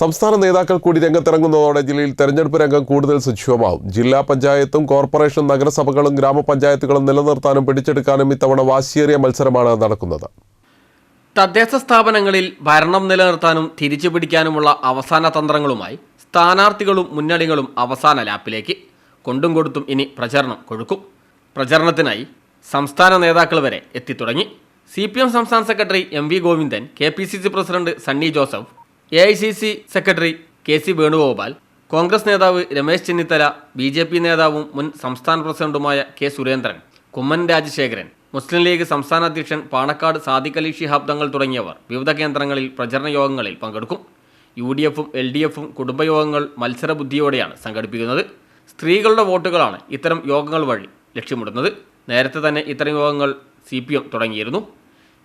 സംസ്ഥാന നേതാക്കൾ കൂടി രംഗത്തിറങ്ങുന്നതോടെ ജില്ലയിൽ തെരഞ്ഞെടുപ്പ് രംഗം കൂടുതൽ സജീവമാവും. ജില്ലാ പഞ്ചായത്തും കോർപ്പറേഷൻ, നഗരസഭകളും ഗ്രാമപഞ്ചായത്തുകളും നിലനിർത്താനും പിടിച്ചെടുക്കാനും ഇത്തവണ വാശിയേറിയ മത്സരമാണ് നടക്കുന്നത്. തദ്ദേശ സ്ഥാപനങ്ങളിൽ ഭരണം നിലനിർത്താനും തിരിച്ചുപിടിക്കാനുമുള്ള അവസാന തന്ത്രങ്ങളുമായി സ്ഥാനാർത്ഥികളും മുന്നണികളും അവസാന ലാപ്പിലേക്ക്. കൊണ്ടും കൊടുത്തും ഇനി പ്രചരണം കൊഴുക്കും. പ്രചരണത്തിനായി സംസ്ഥാന നേതാക്കൾ വരെ എത്തിത്തുടങ്ങി. CPM സംസ്ഥാന secretary MV Govindan, KPCC president Sunny Joseph, AICC secretary KC Venugopal, Congress നേതാവ് രമേശ് ചെന്നിത്തല, BJP നേതാവും മുൻ സംസ്ഥാന പ്രസിഡന്റുമായ K സുരേന്ദ്രൻ, കുമ്മൻ രാജശേഖരൻ, മുസ്ലിം ലീഗ് സംസ്ഥാന അധ്യക്ഷൻ പാണക്കാട് സാദിഖ് അലി ശിഹാബ് തങ്ങൾ തുടങ്ങിയവർ വിവിധ കേന്ദ്രങ്ങളിൽ പ്രചരണ യോഗങ്ങളിൽ പങ്കെടുക്കും. UDFും LDFും കുടുംബയോഗങ്ങൾ മത്സരബുദ്ധിയോടെയാണ് സംഘടിപ്പിക്കുന്നത്. സ്ത്രീകളുടെ വോട്ടുകളാണ് ഇത്തരം യോഗങ്ങൾ വഴി ലക്ഷ്യമിടുന്നത്. നേരത്തെ തന്നെ ഇത്തരം യോഗങ്ങൾ CPM തുടങ്ങിയിരുന്നു.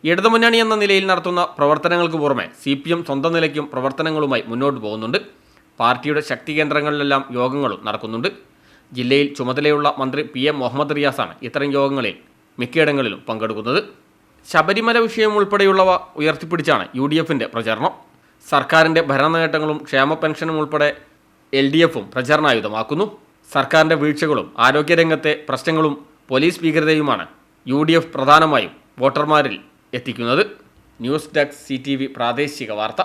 ഇടതുമുന്നണി എന്ന നിലയിൽ നടത്തുന്ന പ്രവർത്തനങ്ങൾക്ക് പുറമെ CPM സ്വന്തം നിലയ്ക്കും പ്രവർത്തനങ്ങളുമായി മുന്നോട്ട് പോകുന്നുണ്ട്. പാർട്ടിയുടെ ശക്തി കേന്ദ്രങ്ങളിലെല്ലാം യോഗങ്ങളും നടക്കുന്നുണ്ട്. ജില്ലയിൽ ചുമതലയുള്ള മന്ത്രി PM മുഹമ്മദ് റിയാസാണ് ഇത്തരം യോഗങ്ങളിൽ മിക്കയിടങ്ങളിലും പങ്കെടുക്കുന്നത്. ശബരിമല വിഷയം ഉൾപ്പെടെയുള്ളവ ഉയർത്തിപ്പിടിച്ചാണ് UDFിൻ്റെ പ്രചാരണം. സർക്കാരിൻ്റെ ഭരണനേട്ടങ്ങളും ക്ഷേമ പെൻഷനും ഉൾപ്പെടെ LDFും പ്രചരണായുധമാക്കുന്നു. സർക്കാരിൻ്റെ വീഴ്ചകളും ആരോഗ്യരംഗത്തെ പ്രശ്നങ്ങളും പോലീസ് ഭീകരതയുമാണ് UDF പ്രധാനമായും വോട്ടർമാരിൽ എത്തിക്കുന്നത്. ന്യൂസ് ഡെസ്ക് CTV പ്രാദേശിക വാർത്ത.